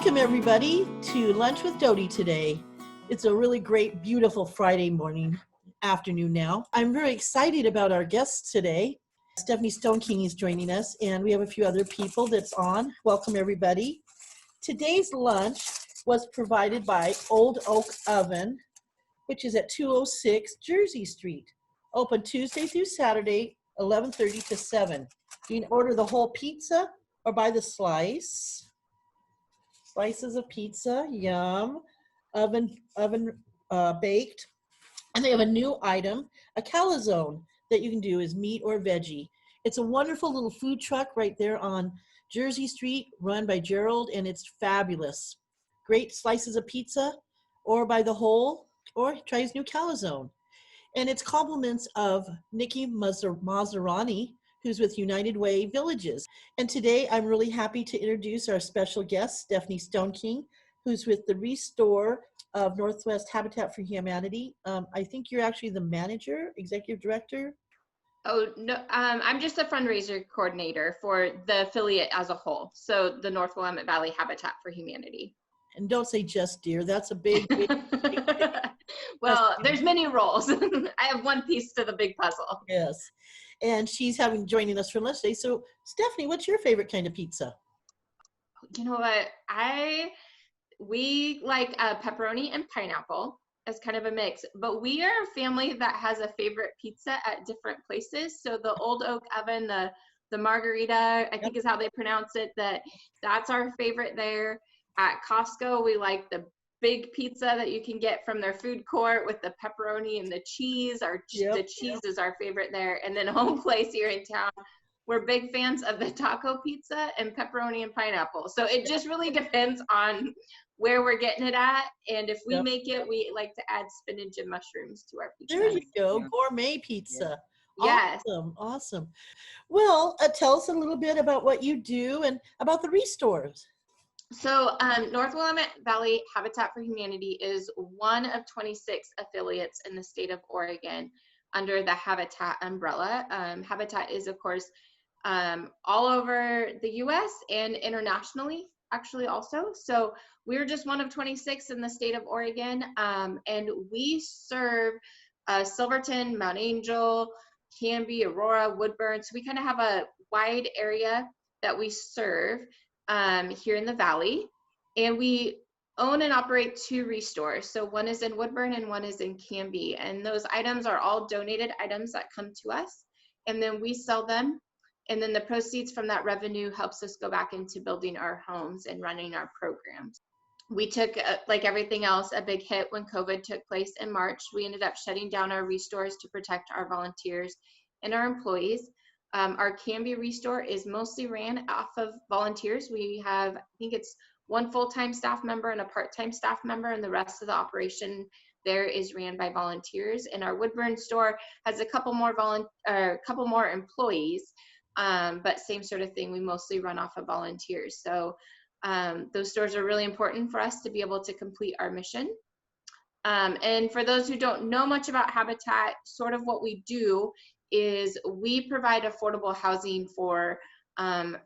Welcome everybody to Lunch with Dodie today. It's a really great, beautiful Friday morning, afternoon now. I'm very excited about our guests today. Stephanie Stoneking is joining us, and we have a few other people that's on. Welcome everybody. Today's lunch was provided by Old Oak Oven, which is at 206 Jersey Street. Open Tuesday through Saturday, 11:30 to 7. You can order the whole pizza or buy the slices of pizza, yum, oven baked. And they have a new item, a calzone, that you can do as meat or veggie. It's a wonderful little food truck right there on Jersey Street, run by Gerald, and it's fabulous. Great slices of pizza, or by the whole, or try his new calzone. And it's compliments of Nikki Maserani, who's with United Way Villages. And today I'm really happy to introduce our special guest, Stephanie Stoneking, who's with the ReStore of Northwest Habitat for Humanity. I think you're actually the manager, executive director. Oh, no, I'm just a fundraiser coordinator for the affiliate as a whole. So the North Willamette Valley Habitat for Humanity. And don't say just dear, that's a big. Well, there's many roles. I have one piece to the big puzzle. Yes. And she's joining us for lunch today. So Stephanie, what's your favorite kind of pizza? You know what? We like pepperoni and pineapple as kind of a mix, but we are a family that has a favorite pizza at different places. So the Old Oak Oven, the Margarita, I think is how they pronounce it, that's our favorite there. At Costco, we like the big pizza that you can get from their food court with the pepperoni and the cheese. The cheese is our favorite there. And then home place here in town, we're big fans of the taco pizza and pepperoni and pineapple. So it just really depends on where we're getting it at. And if we make it, we like to add spinach and mushrooms to our pizza. There you go, gourmet pizza. Yes. Awesome. Well, tell us a little bit about what you do and about the ReStores. So North Willamette Valley Habitat for Humanity is one of 26 affiliates in the state of Oregon under the Habitat umbrella. Habitat is, of course, all over the U.S. and internationally, actually also. So we're just one of 26 in the state of Oregon, and we serve Silverton, Mount Angel, Canby, Aurora, Woodburn. So we kind of have a wide area that we serve here in the valley, and we own and operate 2 ReStores. So one is in Woodburn and one is in Canby, and those items are all donated items that come to us, and then we sell them, and then the proceeds from that revenue helps us go back into building our homes and running our programs. We took, like everything else, a big hit when COVID took place in March. We ended up shutting down our ReStores to protect our volunteers and our employees. Our Canby ReStore is mostly ran off of volunteers. We have, I think it's one full-time staff member and a part-time staff member, and the rest of the operation there is ran by volunteers. And our Woodburn store has a couple more employees, but same sort of thing. We mostly run off of volunteers. So those stores are really important for us to be able to complete our mission. And for those who don't know much about Habitat, sort of what we do is we provide affordable housing for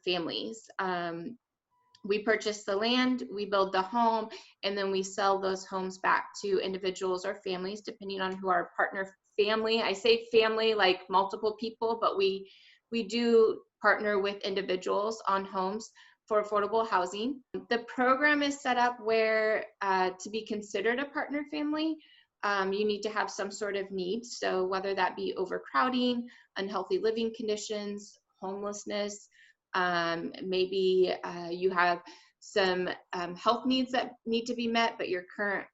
families. We purchase the land, we build the home, and then we sell those homes back to individuals or families, depending on who our partner family. I say family like multiple people, but we do partner with individuals on homes for affordable housing. The program is set up where to be considered a partner family, you need to have some sort of needs. So whether that be overcrowding, unhealthy living conditions, homelessness, maybe you have some health needs that need to be met, but your current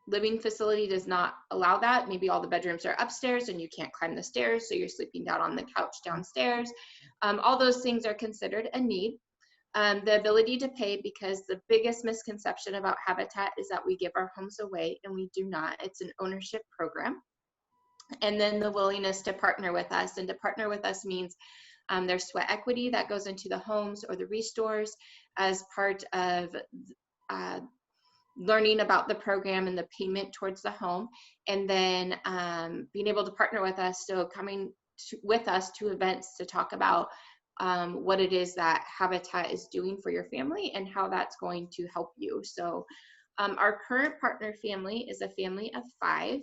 living facility does not allow that. Maybe all the bedrooms are upstairs and you can't climb the stairs, so you're sleeping down on the couch downstairs. All those things are considered a need. The ability to pay, because the biggest misconception about Habitat is that we give our homes away, and we do not. It's an ownership program. And then the willingness to partner with us, and to partner with us means there's sweat equity that goes into the homes or the ReStores as part of learning about the program and the payment towards the home, and then being able to partner with us, so coming with us to events to talk about what it is that Habitat is doing for your family and how that's going to help you. So our current partner family is a family of 5,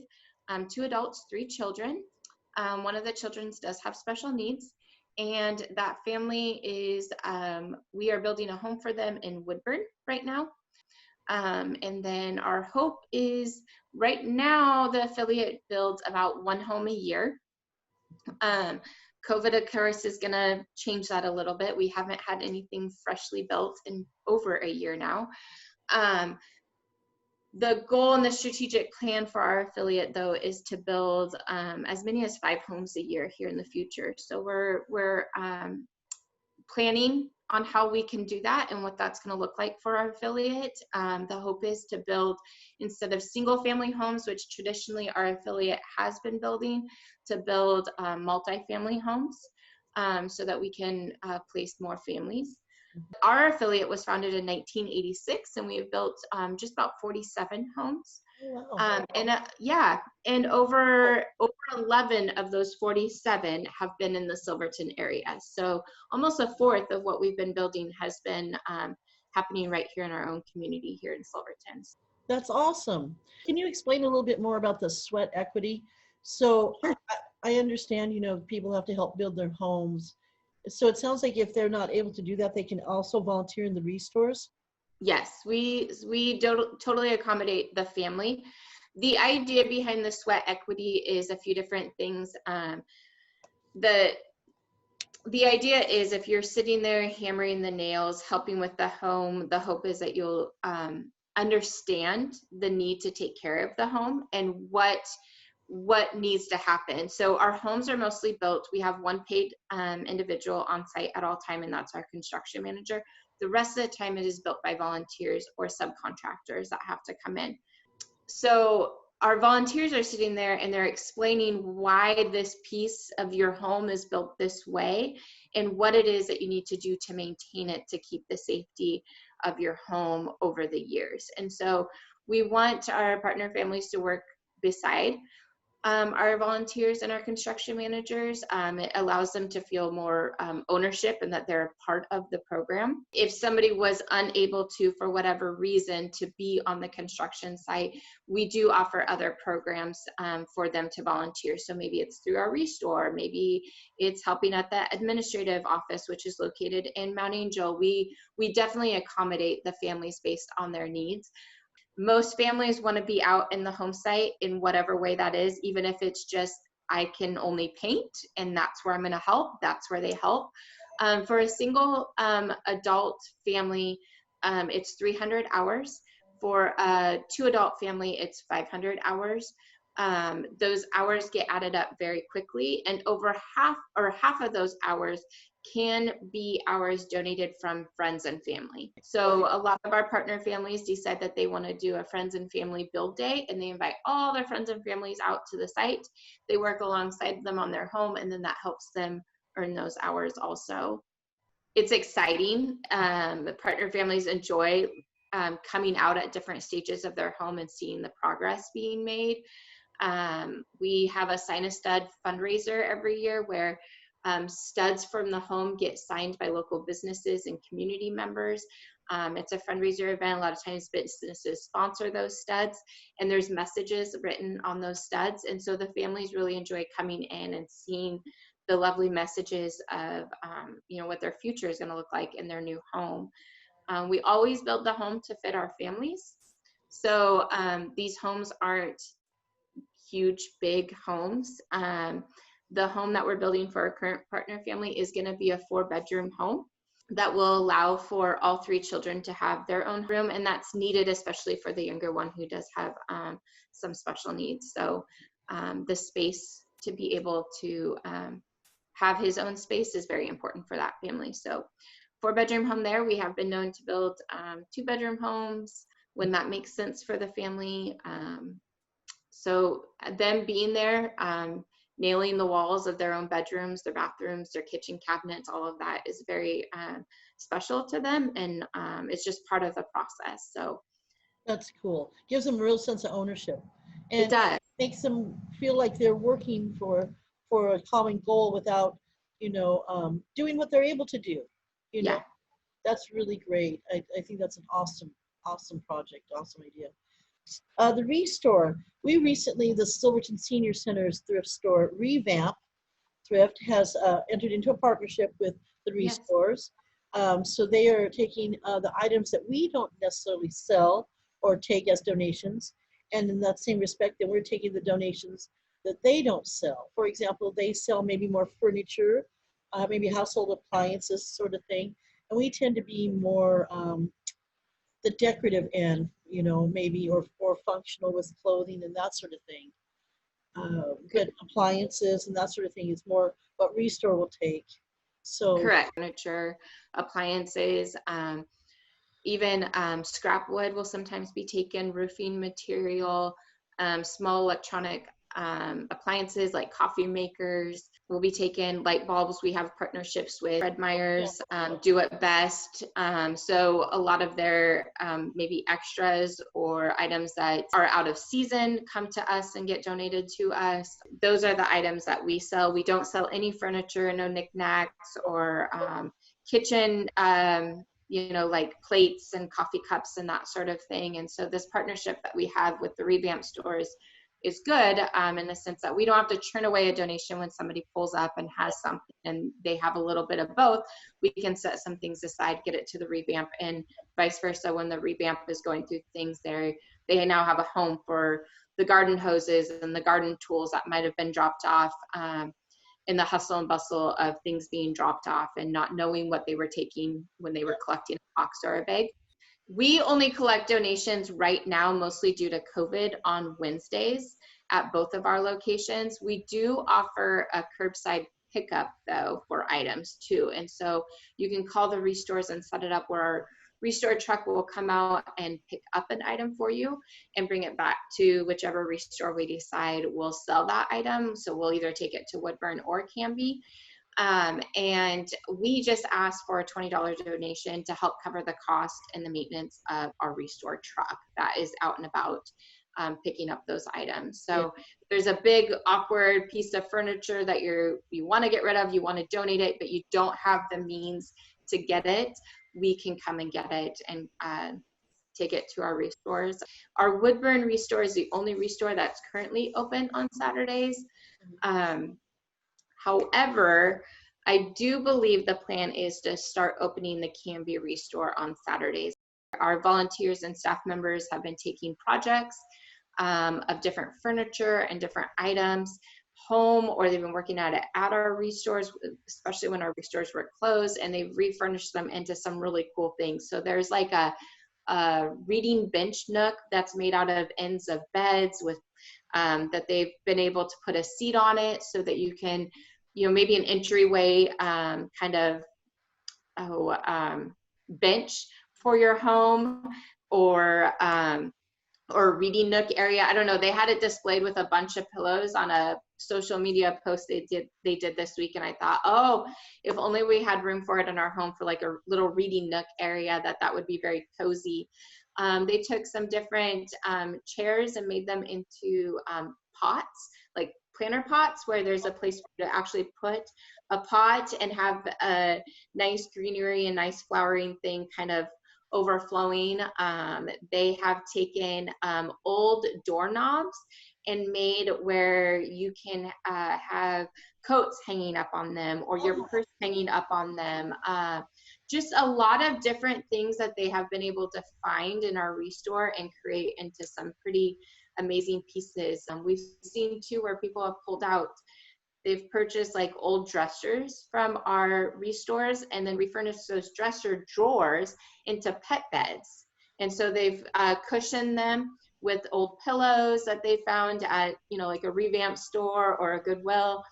2 adults, 3 children. One of the children does have special needs, and that family is, we are building a home for them in Woodburn right now. And then our hope is, right now the affiliate builds about 1 home a year. COVID, of course, is going to change that a little bit. We haven't had anything freshly built in over a year now. The goal and the strategic plan for our affiliate, though, is to build as many as 5 homes a year here in the future. So we're planning on how we can do that and what that's going to look like for our affiliate. The hope is to build, instead of single family homes, which traditionally our affiliate has been building, to build multi-family homes so that we can place more families. Our affiliate was founded in 1986, and we have built just about 47 homes. Wow. And over 11 of those 47 have been in the Silverton area. So almost a fourth of what we've been building has been happening right here in our own community here in Silverton. That's awesome. Can you explain a little bit more about the sweat equity? So I understand, people have to help build their homes. So it sounds like if they're not able to do that, they can also volunteer in the restores? Yes, we totally accommodate the family. The idea behind the sweat equity is a few different things. The idea is, if you're sitting there hammering the nails, helping with the home, the hope is that you'll understand the need to take care of the home and what needs to happen. So our homes are mostly built. We have 1 paid individual on site at all time, and that's our construction manager. The rest of the time it is built by volunteers or subcontractors that have to come in. So our volunteers are sitting there and they're explaining why this piece of your home is built this way and what it is that you need to do to maintain it, to keep the safety of your home over the years. And so we want our partner families to work beside our volunteers and our construction managers. It allows them to feel more ownership and that they're a part of the program. If somebody was unable to, for whatever reason, to be on the construction site, we do offer other programs for them to volunteer. So maybe it's through our ReStore, maybe it's helping at the administrative office, which is located in Mount Angel. We definitely accommodate the families based on their needs. Most families want to be out in the home site in whatever way that is, even if it's just, I can only paint and that's where I'm going to help, that's where they help. For a single adult family, it's 300 hours. For a 2 adult family, it's 500 hours. Those hours get added up very quickly, and over half of those hours can be hours donated from friends and family. So a lot of our partner families decide that they want to do a friends and family build day, and they invite all their friends and families out to the site. They work alongside them on their home, and then that helps them earn those hours also. It's exciting. Partner families enjoy coming out at different stages of their home and seeing the progress being made. We have a Sign a Stud fundraiser every year where studs from the home get signed by local businesses and community members. It's a fundraiser event. A lot of times businesses sponsor those studs, and there's messages written on those studs. And so the families really enjoy coming in and seeing the lovely messages of what their future is going to look like in their new home. We always build the home to fit our families. So these homes aren't huge, big homes. The home that we're building for our current partner family is going to be a 4-bedroom home that will allow for all 3 children to have their own room, and that's needed especially for the younger one who does have some special needs. So the space to be able to have his own space is very important for that family. So 4-bedroom home there. We have been known to build 2-bedroom homes when that makes sense for the family. So them being there, nailing the walls of their own bedrooms, their bathrooms, their kitchen cabinets, all of that is very special to them, and it's just part of the process. So that's cool. Gives them a real sense of ownership, and it does. makes them feel like they're working for a common goal without doing what they're able to do. You Yeah. know, that's really great. I think that's an awesome project, awesome idea. The ReStore, the Silverton Senior Center's thrift store, ReVamp Thrift, has entered into a partnership with the Yes. ReStores. So they are taking the items that we don't necessarily sell or take as donations. And in that same respect, then we're taking the donations that they don't sell. For example, they sell maybe more furniture, maybe household appliances sort of thing. And we tend to be more the decorative end, maybe or functional with clothing and that sort of thing. But appliances and that sort of thing is more what ReStore will take. So Correct. Furniture, appliances, even scrap wood will sometimes be taken, roofing material, small electronic appliances like coffee makers will be taken, light bulbs. We have partnerships with Fred Meyer's, Do It Best. So a lot of their maybe extras or items that are out of season come to us and get donated to us. Those are the items that we sell. We don't sell any furniture, no knickknacks or kitchen like plates and coffee cups and that sort of thing. And so this partnership that we have with the ReVamp stores is good in the sense that we don't have to turn away a donation when somebody pulls up and has something and they have a little bit of both. We can set some things aside, get it to the ReVamp, and vice versa. When the ReVamp is going through things there, they now have a home for the garden hoses and the garden tools that might have been dropped off in the hustle and bustle of things being dropped off and not knowing what they were taking when they were collecting a box or a bag. We only collect donations right now, mostly due to COVID, on Wednesdays at both of our locations. We do offer a curbside pickup though for items too. And so you can call the ReStores and set it up where our ReStore truck will come out and pick up an item for you and bring it back to whichever ReStore we decide will sell that item. So we'll either take it to Woodburn or Canby. And we just asked for a $20 donation to help cover the cost and the maintenance of our ReStore truck that is out and about picking up those items. So there's a big awkward piece of furniture that you want to get rid of, you want to donate it, but you don't have the means to get it. We can come and get it and take it to our ReStores. Our Woodburn ReStore is the only ReStore that's currently open on Saturdays. However, I do believe the plan is to start opening the Canby ReStore on Saturdays. Our volunteers and staff members have been taking projects of different furniture and different items home, or they've been working at it at our ReStores, especially when our ReStores were closed, and they've refurnished them into some really cool things. So there's like a reading bench nook that's made out of ends of beds with that they've been able to put a seat on it so that you can, maybe an entryway bench for your home, or reading nook area. I don't know. They had it displayed with a bunch of pillows on a social media post they did this week, and I thought, oh, if only we had room for it in our home for like a little reading nook area, that would be very cozy. They took some different chairs and made them into pots, like planter pots, where there's a place to actually put a pot and have a nice greenery and nice flowering thing kind of overflowing. They have taken old doorknobs and made where you can have coats hanging up on them, or your purse hanging up on them. Just a lot of different things that they have been able to find in our ReStore and create into some pretty amazing pieces. We've seen too where people have pulled out, they've purchased like old dressers from our ReStores and then refurnished those dresser drawers into pet beds. And so they've cushioned them with old pillows that they found at, like a ReVamp store or a Goodwill,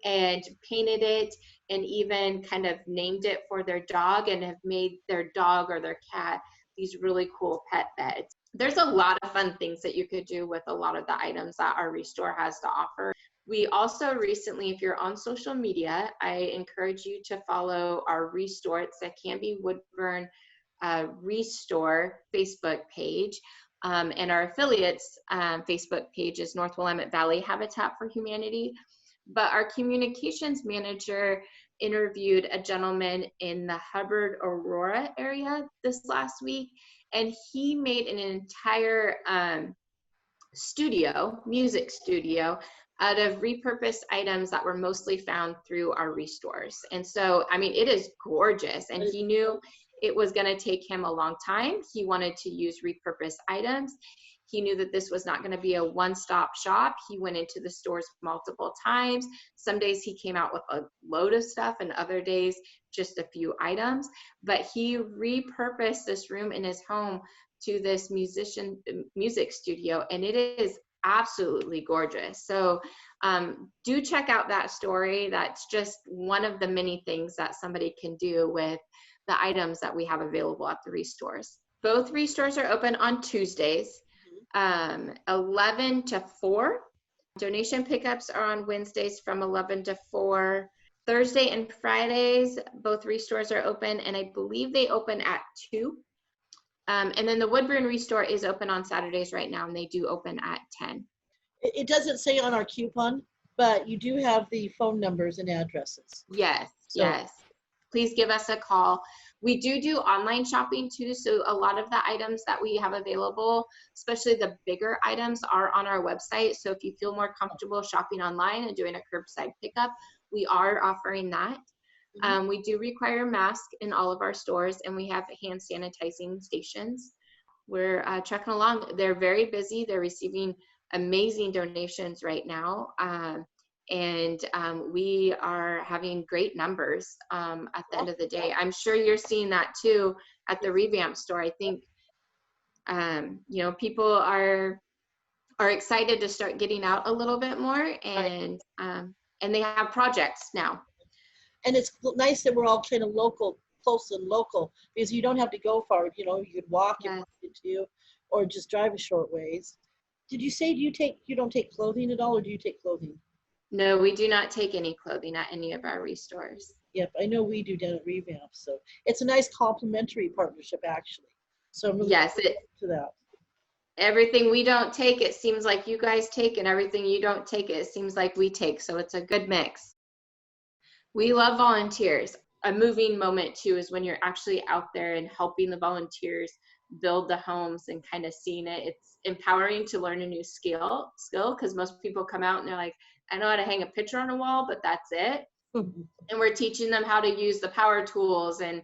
and painted it and even kind of named it for their dog, and have made their dog or their cat these really cool pet beds. There's a lot of fun things that you could do with a lot of the items that our ReStore has to offer. We also recently, if you're on social media, I encourage you to follow our ReStore. It's a Canby Woodburn ReStore Facebook page. And our affiliates Facebook page is North Willamette Valley Habitat for Humanity. But our communications manager interviewed a gentleman in the Hubbard, Aurora area this last week, and he made an entire music studio out of repurposed items that were mostly found through our restores. And so, I mean, it is gorgeous, and he knew it was going to take him a long time. He wanted to use repurposed items. He knew that this was not going to be a one-stop shop. He went into the stores multiple times. Some days he came out with a load of stuff, and other days just a few items. But he repurposed this room in his home to this music studio, and it is absolutely gorgeous. So do check out that story. That's just one of the many things that somebody can do with the items that we have available at the restores. Both restores are open on Tuesdays, 11 to 4. Donation pickups are on Wednesdays from 11 to 4. Thursday and Fridays, both restores are open, and I believe they open at 2. And then the Woodburn Restore is open on Saturdays right now, and they do open at 10. It doesn't say on our coupon, but you do have the phone numbers and addresses. Yes, yes. Please give us a call. We do online shopping too, so a lot of the items that we have available, especially the bigger items, are on our website. So if you feel more comfortable shopping online and doing a curbside pickup, we are offering that. We do require a mask in all of our stores, and we have hand sanitizing stations. We're trucking along. They're very busy. They're receiving amazing donations right now. And we are having great numbers at the end of the day. I'm sure you're seeing that too at the ReVamp store. I think, people are excited to start getting out a little bit more, and they have projects now. And it's nice that we're all kind of local, close and local, because you don't have to go far. You could walk or just drive a short ways. Did you say you don't take clothing at all, or do you take clothing? No, we do not take any clothing at any of our restores. Yep, I know we do down at ReVamp. So it's a nice complementary partnership, actually. So I'm really looking to that. Everything we don't take, it seems like you guys take, and everything you don't take, it seems like we take. So it's a good mix. We love volunteers. A moving moment too is when you're actually out there and helping the volunteers build the homes and kind of seeing it. It's empowering to learn a new skill because most people come out and they're like, I know how to hang a picture on a wall, but that's it. And we're teaching them how to use the power tools and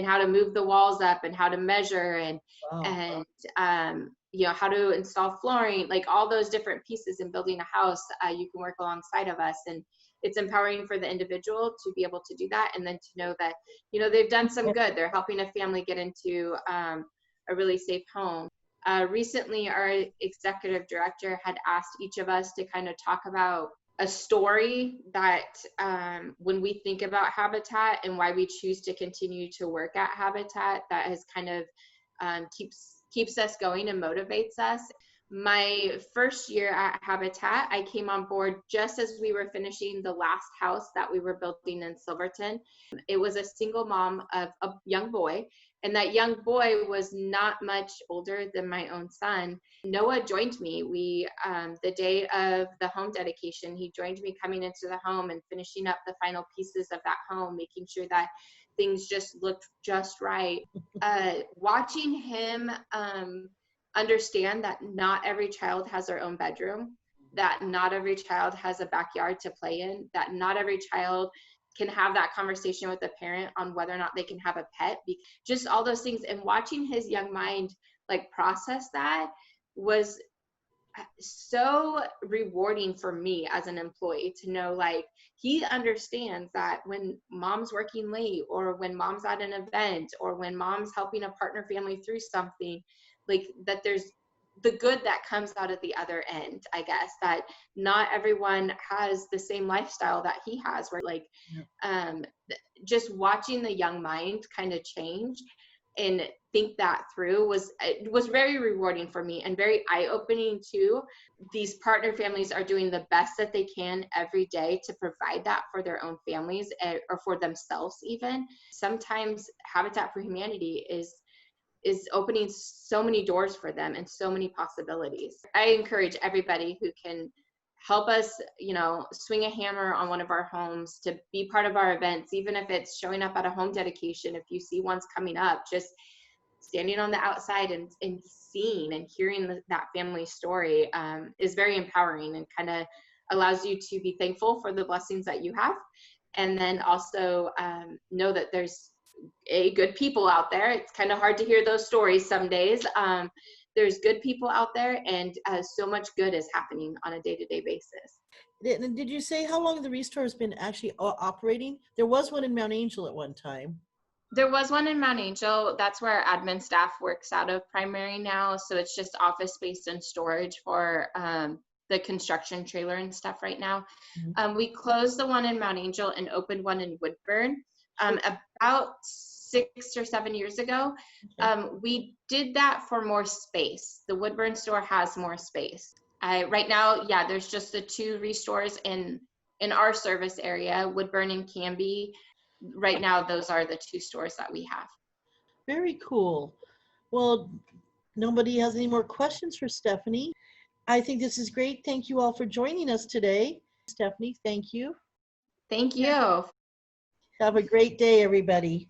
how to move the walls up and how to measure and how to install flooring, like all those different pieces in building a house. You can work alongside of us, and it's empowering for the individual to be able to do that, and then to know that they've done some good. They're helping a family get into a really safe home. Recently, our executive director had asked each of us to kind of talk about a story that when we think about Habitat and why we choose to continue to work at Habitat, that has kind of keeps us going and motivates us. My first year at Habitat, I came on board just as we were finishing the last house that we were building in Silverton. It was a single mom of a young boy, and that young boy was not much older than my own son. Noah joined me. The day of the home dedication, he joined me coming into the home and finishing up the final pieces of that home, making sure that things just looked just right. Watching him understand that not every child has their own bedroom, that not every child has a backyard to play in, that not every child can have that conversation with a parent on whether or not they can have a pet, just all those things. And watching his young mind process that was so rewarding for me as an employee, to know he understands that when mom's working late, or when mom's at an event, or when mom's helping a partner family through something, that there's the good that comes out of the other end. I guess that not everyone has the same lifestyle that he has, where just watching the young mind kind of change and think that through was very rewarding for me, and very eye-opening too. These partner families are doing the best that they can every day to provide that for their own families, or for themselves even. Sometimes Habitat for Humanity is opening so many doors for them and so many possibilities. I encourage everybody who can help us, swing a hammer on one of our homes, to be part of our events, even if it's showing up at a home dedication. If you see one's coming up, just standing on the outside and seeing and hearing that family story is very empowering, and kind of allows you to be thankful for the blessings that you have. And then also know that there's good people out there. It's kind of hard to hear those stories some days. There's good people out there, and so much good is happening on a day-to-day basis. Did you say how long the ReStore has been actually operating? There was one in Mount Angel at one time. There was one in Mount Angel. That's where our admin staff works out of primary now. So it's just office space and storage for the construction trailer and stuff right now. Mm-hmm. We closed the one in Mount Angel and opened one in Woodburn about 6 or 7 years ago. Okay. We did that for more space. The Woodburn store has more space. Right now, yeah, there's just the 2 ReStores in our service area, Woodburn and Canby. Right now, those are the 2 stores that we have. Very cool. Well, nobody has any more questions for Stephanie. I think this is great. Thank you all for joining us today. Stephanie, thank you. Thank you. Have a great day, everybody.